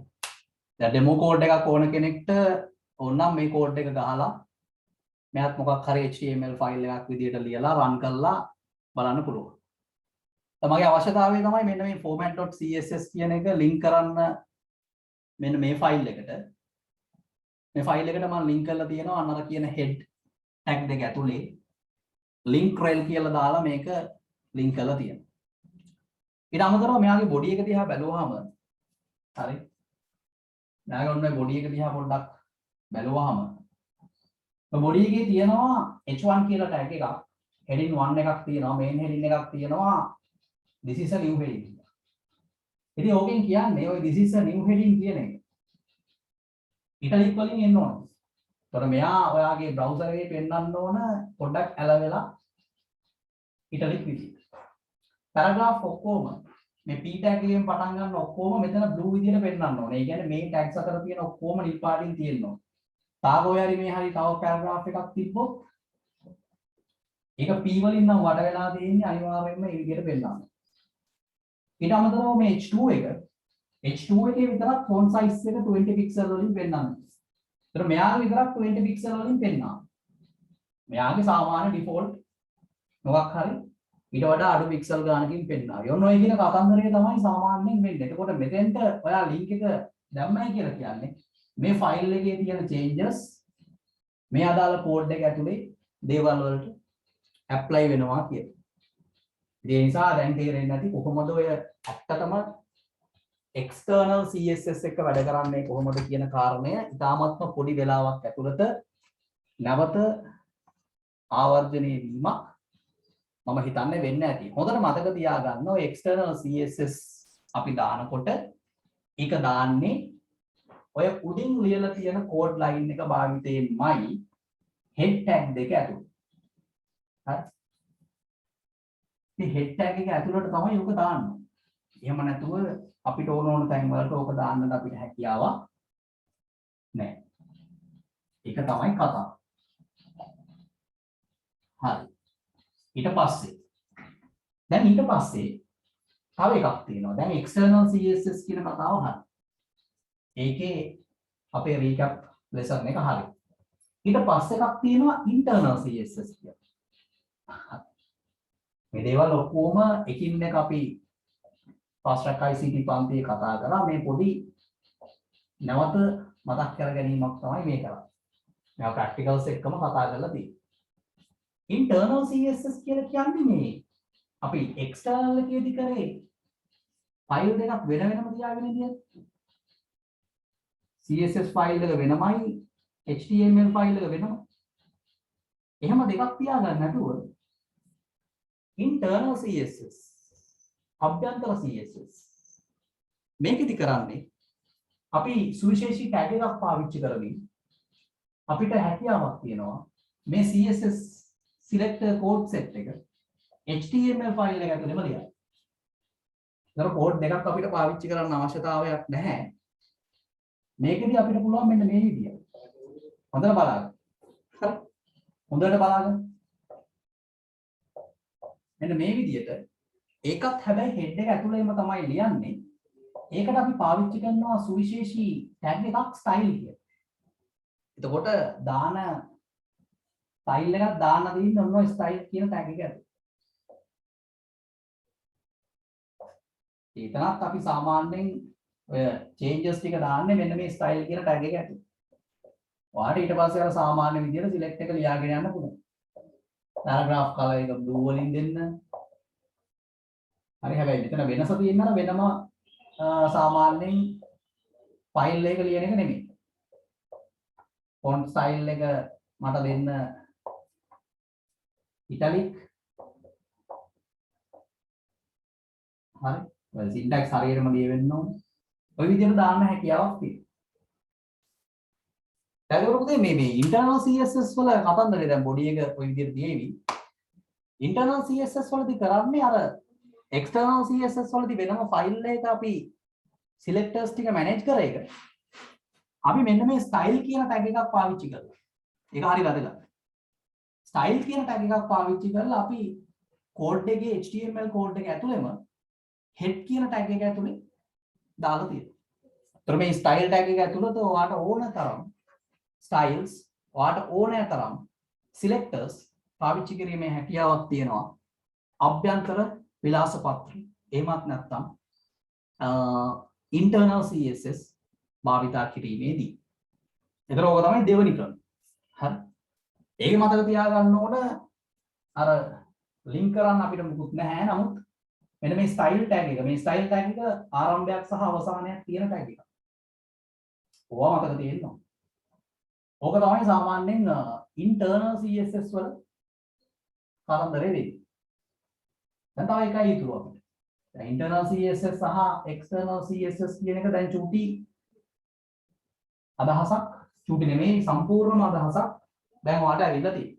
දැන් ඩෙමෝ කෝඩ් එකක් ඕන කෙනෙක්ට ඕනනම් මේ කෝඩ් එක ගහලා මෙයාත් මොකක් හරි HTML ෆයිල් එකක් විදියට ලියලා රන් කරලා බලන්න පුළුවන්. තමගේ අවශ්‍යතාවය තමයි මෙන්න මේ format.css කියන එක ලින්ක් කරන්න මෙන්න මේ ෆයිල් එකට. මේ ෆයිල් එකට මම ලින්ක් කරලා තියෙනවා අන්නර කියන head tag දෙක ඇතුලේ link rel කියලා දාලා මේක link කරලා තියෙනවා. ඊට අමතරව මෙයාගේ body එක දිහා බැලුවාම හරි. මෙයාගේ ඔන්න body එක දිහා පොඩ්ඩක් බැලුවාම body එකේ තියෙනවා h1 කියලා tag එකක්. heading 1 එකක් තියෙනවා, main heading එකක් තියෙනවා. This is a new heading. ඉතින් ඕකෙන් කියන්නේ ඔය this is a new heading කියන එක. ඉටලික් වලින් එන්න ඕන. ඒතර මෙයා ඔයාගේ බ්‍රවුසර් එකේ පෙන්වන්න ඕන පොඩ්ඩක් ඇලවෙලා ඉටලික් විදියට. පැරග්‍රාෆ් ඔක්කොම මේ p tag එකෙන් පටන් ගන්න ඔක්කොම මෙතන blue විදියට පෙන්වන්න ඕනේ. ඒ කියන්නේ මේ tags අතර තියෙන ඔක්කොම නිල් පාටින් තියෙන්න ඕනේ. තාගෝ හරි මේ හරි තව පැරග්‍රාෆ් එකක් තිබ්බොත් ඒක p වලින් නම් වට වෙලා තියෙන්නේ අනිවාර්යයෙන්ම මේ විදියට පෙන්වන්න. ඊට අමතරව මේ H2 එකේ විතරක් font size එක 20 pixel වලින් පෙන්වන්න. ඒතර මෙයාගේ විතරක් 20 pixel වලින් පෙන්වනවා. මෙයාගේ සාමාන්‍ය default මොකක් හරි ඊට වඩා අඩු pixel ගානකින් පෙන්වනවා. යොන්න ඔය කියන කතන්දරේ තමයි සාමාන්‍යයෙන් වෙන්නේ. එතකොට මෙතෙන්ට ඔයා link එක දැම්මයි කියලා කියන්නේ මේ file එකේ තියෙන changes මේ අදාළ code එක ඇතුලේ දේවල් වලට apply වෙනවා කියලා. ඒ නිසා දැන් තේරෙන්නේ නැති කොහොමද ඔය ඇත්තටම external CSS එක වැඩ කරන්නේ කොහොමද කියන කාරණය ඉතාමත්ම පොඩි වෙලාවක් ඇතුළත නැවත ආවර්ජනය වීමක් මම හිතන්නේ වෙන්න ඇති. හොඳට මතක තියාගන්න ඔය external CSS අපි දානකොට ඒක දාන්නේ ඔය උඩින් ලියලා තියෙන code line එක භාවිතයෙන්මයි head tag දෙක ඇතුළේ. හරි. මේ head tag එක ඇතුළට තමයි ඔක දාන්නේ. එහෙම නැතුව අපිට ඕන තැන් වලට ඕක දාන්නත් අපිට හැකියාවක් නැහැ. ඒක තමයි කතාව. හරි. ඊට පස්සේ තව එකක් තියෙනවා. දැන් external CSS කියන කතාව හරි. ඒකේ අපේ recap lesson එක හරි. ඊට පස්සේ එකක් තියෙනවා internal CSS කියලා. මේ දේවල් ඔක්කොම එකින් එක අපි fast track ICT පන්තියේ කතා කරා. මේ පොඩි නැවත මතක් කර ගැනීමක් තමයි මේ කරන්නේ. මේවා practicals එක්කම කතා කරලා තියෙනවා. internal CSS කියලා කියන්නේ මේ අපි external එකේදී කරේ ෆයිල් දෙකක් වෙන වෙනම තියාගෙන ඉන්නේ. CSS ෆයිල් එක වෙනමයි HTML ෆයිල් එක වෙනම. එහෙම දෙකක් තියාගන්න නැතුව internal CSS අභ්‍යන්තර CSS මේකෙදි කරන්නේ අපි සුවිශේෂී ටැග් එකක් පාවිච්චි කරමින් අපිට හැකියාවක් තියෙනවා මේ CSS selector code set එක HTML ෆයිල් එක ඇතුළේම ලියන්න. ඒතර කෝඩ් දෙකක් අපිට පාවිච්චි කරන්න අවශ්‍යතාවයක් නැහැ. මේකෙදි අපිට පුළුවන් මෙන්න මේ විදියට. හොඳට බලන්න. හරි. හොඳට බලන්න. මෙන්න මේ විදියට ඒකත් හැබැයි head එක ඇතුළේම තමයි ලියන්නේ. ඒකට අපි පාවිච්චි කරනවා සුවිශේෂී tag එකක් style කියලා. එතකොට දාන style එකක් දාන්න දෙන්නේ ඔන්න ඔය style කියන tag එක ඇතුළේ. ඒතනත් අපි සාමාන්‍යයෙන් ඔය changes ටික දාන්නේ මෙන්න මේ style කියන tag එක ඇතුළේ. ඔයාලට ඊට පස්සේ අර සාමාන්‍ය විදියට select එක ලියාගෙන යන්න පුළුවන්. paragraph color එක blue වලින් දෙන්න. හරි හැබැයි මෙතන වෙනස තියෙනවා වෙනම සාමාන්‍යයෙන් ෆයිල් එක ලියන එක නෙමෙයි. font style එක මට දෙන්න italic. හරි. ඔය syntax හරියටම ලියවෙන්න ඕනේ. ඔය විදිහට දාන්න හැකියාවක් තියෙනවා. දැන් මේ internal CSS වල කතන්දරේ දැන් බොඩි එක ඔය විදිහට තියෙවි. internal CSS වලදී කරන්නේ අර external CSS වලදී වෙනම ෆයිල් එක අපි selectors ටික manage කර එක. අපි මෙන්න මේ style කියන tag එකක් පාවිච්චි කරලා. ඒක හරි වැදගත්. style කියන tag එකක් පාවිච්චි කරලා අපි code එකේ HTML code එක ඇතුළෙම head කියන tag එක ඇතුලේ දාලා තියෙනවා. ඒතර මේ style tag එක ඇතුළත ඔයාට ඕන තරම් styles, ඔයාට ඕනෑ තරම් selectors පාවිච්චි කිරීමේ හැකියාවක් තියෙනවා. අභ්‍යන්තර විලාස පත්‍ර එහෙමත් නැත්නම් internal CSS භාවිතා කිරීමේදී. එතන ඕක තමයි දෙවෙනි ක්‍රම. හරි. ඒක මතක තියාගන්න ඕන අර ලින්ක් කරන්න අපිට මුකුත් නැහැ. නමුත් මෙන්න මේ ස්ටයිල් ටැග් එක. මේ ස්ටයිල් ටැග් එක ආරම්භයක් සහ අවසානයක් තියෙන ටැග් එකක්. ඕවා මතක තියෙන්න ඕන. ඕක තමයි සාමාන්‍යයෙන් ඉන්ටර්නල් CSS වල කතන්දරේ වෙන්නේ. දැන් තව එකයි ඉතුරු අපිට. දැන් ඉන්ටර්නල් CSS සහ එක්ස්ටර්නල් CSS කියන එක දැන් චූටි අදහසක්, චූටි නෙමෙයි සම්පූර්ණම අදහසක් දැන් ඔයාලට ඇවිල්ලා තියෙනවා.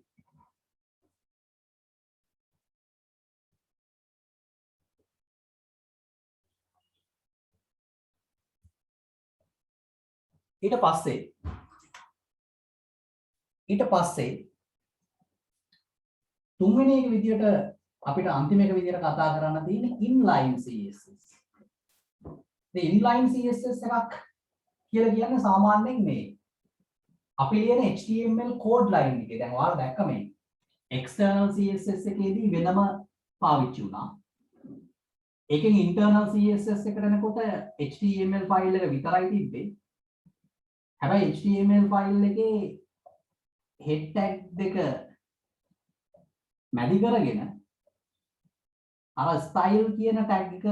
ඊට පස්සේ තුන්වෙනි එක විදියට අපිට අන්තිම එක විදියට කතා කරන්න තියෙන්නේ inline CSS. මේ inline CSS එකක් කියලා කියන්නේ සාමාන්‍යයෙන් මේ අපි ලියන HTML code line එකේ දැන් ඔයාලා දැක්ක මේ external CSS එකේදී වෙනම පාවිච්චි වුණා. ඒකෙන් internal CSS එකට එනකොට HTML file එක විතරයි තිබ්බේ. හැබැයි HTML file එකේ head tag දෙක මැදි කරගෙන අර style කියන tag එක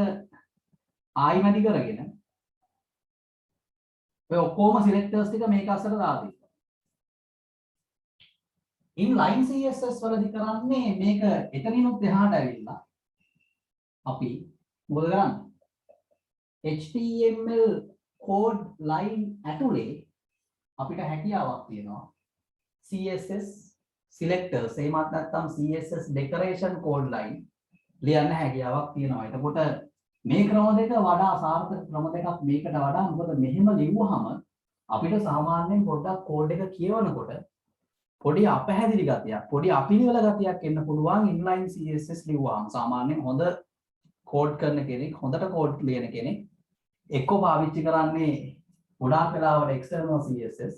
ආයි මැදි කරගෙන ඔය ඔක්කොම selectors ටික මේක අස්සට දාලා තියෙනවා. inline CSS වලදී කරන්නේ මේක එතනිනුත් එහාට ඇවිල්ලා අපි මොකද කරන්නේ? HTML code line ඇතුලේ අපිට හැකියාවක් තියෙනවා CSS selectors එහෙමත් නැත්නම් CSS decoration code line ලියන්න හැකියාවක් තියෙනවා. එතකොට මේ ක්‍රම දෙක වඩා සාර්ථක ක්‍රම දෙකක් මේකට වඩා. මොකද මෙහෙම ලිව්වහම අපිට සාමාන්‍යයෙන් පොඩ්ඩක් කෝඩ් එක කියවනකොට පොඩි අපහැදිලි ගතියක්, පොඩි අපිරිවල ගතියක් එන්න පුළුවන් inline CSS ලිව්වහම. සාමාන්‍යයෙන් හොඳ කෝඩ් කරන කෙනෙක්, හොඳට කෝඩ් ලියන කෙනෙක් එක්ක පාවිච්චි කරන්නේ ගොඩාක් වෙලාවට external CSS,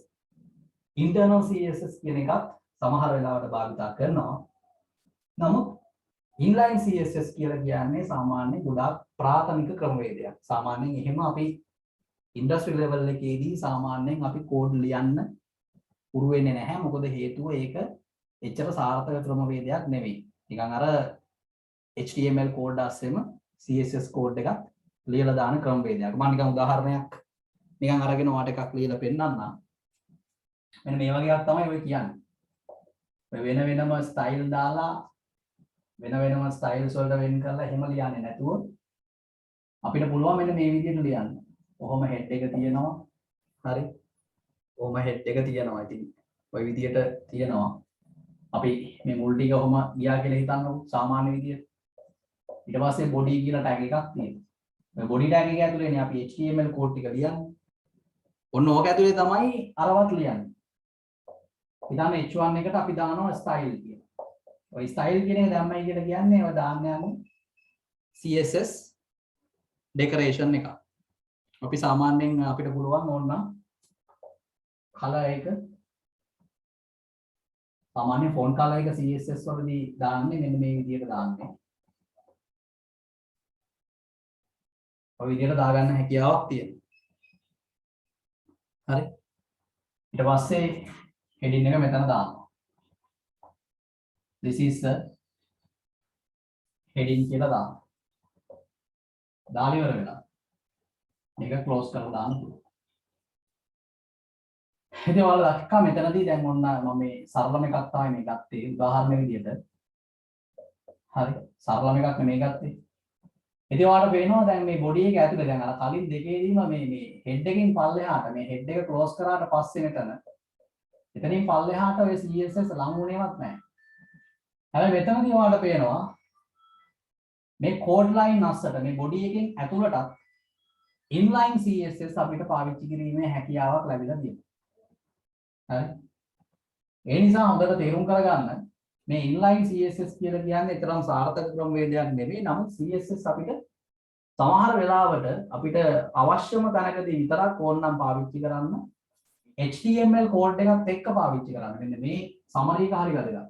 internal CSS කියන එකත් සමහර වෙලාවට භාවිතා කරනවා. නමුත් inline CSS කියලා කියන්නේ සාමාන්‍ය ගොඩාක් ප්‍රාථමික ක්‍රමවේදයක්. සාමාන්‍යයෙන් එහෙම අපි ඉන්ඩස්ට්‍රි ලෙවල් එකේදී සාමාන්‍යයෙන් අපි කෝඩ් ලියන්න උරු වෙන්නේ නැහැ. මොකද හේතුව ඒක එච්චර සාර්ථක ක්‍රමවේදයක් නෙවෙයි. නිකන් අර HTML කෝඩ් අස්සෙම CSS කෝඩ් එකක් ලියලා දාන ක්‍රමවේදයක්. මම නිකන් උදාහරණයක් නිකන් අරගෙන ඔයාලට එකක් ලියලා පෙන්නන්නම්. මෙන්න මේ වගේ එකක් තමයි ඔය කියන්නේ. ඔය වෙන වෙනම ස්ටයිල් දාලා වෙන වෙනම ස්ටයිල්ස් වලට වෙන් කරලා එහෙම ලියන්නේ නැතුව අපිට පුළුවන් මෙන්න මේ විදිහට ලියන්න. කොහොම හෙඩ් එක තියෙනවා. හරි. කොහොම හෙඩ් එක තියෙනවා. ඉතින් ওই විදිහට තියෙනවා. අපි මේ මුල් ටික කොහොම ගියා කියලා හිතන්නකො සාමාන්‍ය විදිහට. ඊට පස්සේ body කියලා tag එකක් තියෙනවා. මේ body tag එක ඇතුලේනේ අපි HTML code ටික ලියන්නේ. ඔන්න ඕක ඇතුලේ තමයි අරවත් ලියන්නේ. ඊටම h1 එකට අපි දානවා style කියලා. ඔය style කියන එක දැම්මයි කියලා කියන්නේ ඔය දාන්න යන්නේ CSS decoration එක. අපි සාමාන්‍යයෙන් අපිට පුළුවන් ඕන color එක සාමාන්‍ය font color එක CSS වලදී දාන්නේ මෙන්න මේ විදිහට දාන්නේ. ඔය විදිහට දාගන්න හැකියාවක් තියෙනවා. හරි. ඊට පස්සේ heading එක මෙතන දානවා. This is the heading කියලා දාන්න. දාලා ඉවර වෙලා. මේක close කරලා දාන්න පුළුවන්. ඉතින් ඔයාලා දැක්කා මෙතනදී දැන් ඔන්න මම මේ සරලම එකක් තමයි මේ ගත්තේ උදාහරණ විදියට. හරි. සරලම එකක් නෙමෙයි ගත්තේ. ඉතින් ඔයාලට පේනවා දැන් මේ body එක ඇතුලේ දැන් අර කලින් දෙකේදීම මේ head එකකින් පල්ලෙහාට මේ head එක close කරාට පස්සේ මෙතන එතනින් පල්ලෙහාට ඔය CSS ලඟුණේවත් නැහැ. හැබැයි මෙතනදී ඔයාලට පේනවා මේ code line අස්සට මේ body එකෙන් ඇතුළටත් inline CSS අපිට පාවිච්චි කිරීමේ හැකියාවක් ලැබිලා තියෙනවා. හරි. ඒ නිසා හොඳට තේරුම් කරගන්න මේ inline CSS කියලා කියන්නේ තරම් සාර්ථක ක්‍රමවේදයක් නෙවෙයි. නමුත් CSS අපිට සමහර වෙලාවට අපිට අවශ්‍යම තැනකදී විතරක් ඕනනම් පාවිච්චි කරන්න HTML code එකත් එක්ක පාවිච්චි කරන්න. මෙන්න මේ summary එක හරි වැදගත්.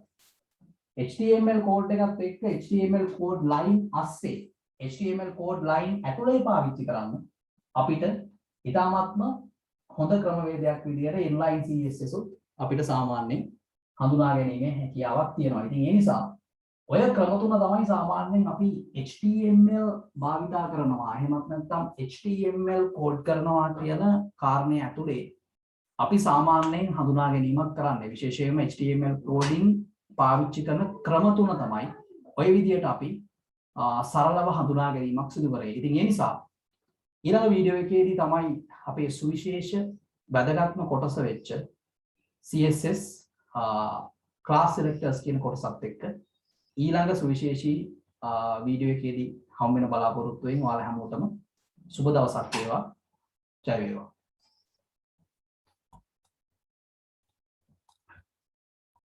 HTML code එකත් එක්ක HTML code line අස්සේ HTML code line ඇතුලේ පාවිච්චි කරන්න අපිට ඊටාත්ම හොඳ ක්‍රමවේදයක් විදියට inline CSS උත් අපිට සාමාන්‍යයෙන් හඳුනා ගැනීමේ හැකියාවක් තියෙනවා. ඉතින් ඒ නිසා ඔය ක්‍රම තුන තමයි සාමාන්‍යයෙන් අපි HTML භාවිතා කරනවා. එහෙමත් නැත්නම් HTML කෝඩ් කරනවා කියන කාරණේ ඇතුලේ අපි සාමාන්‍යයෙන් හඳුනා ගැනීමක් කරන්නේ. විශේෂයෙන්ම HTML coding පාවිච්චි කරන ක්‍රම තුන තමයි ඔය විදියට අපි සරලව හඳුනා ගැනීමක් සිදු කරේ. ඉතින් ඒ නිසා ඊළඟ වීඩියෝ එකේදී තමයි අපේ සුවිශේෂ වැදගත්ම කොටස වෙච්ච CSS class selectors කියන කොටසත් එක්ක ඊළඟ සුවිශේෂී වීඩියෝ එකේදී හම් වෙන බලාපොරොත්තු වෙමින් ඔයාලා හැමෝටම සුබ දවසක් වේවා. ජය වේවා.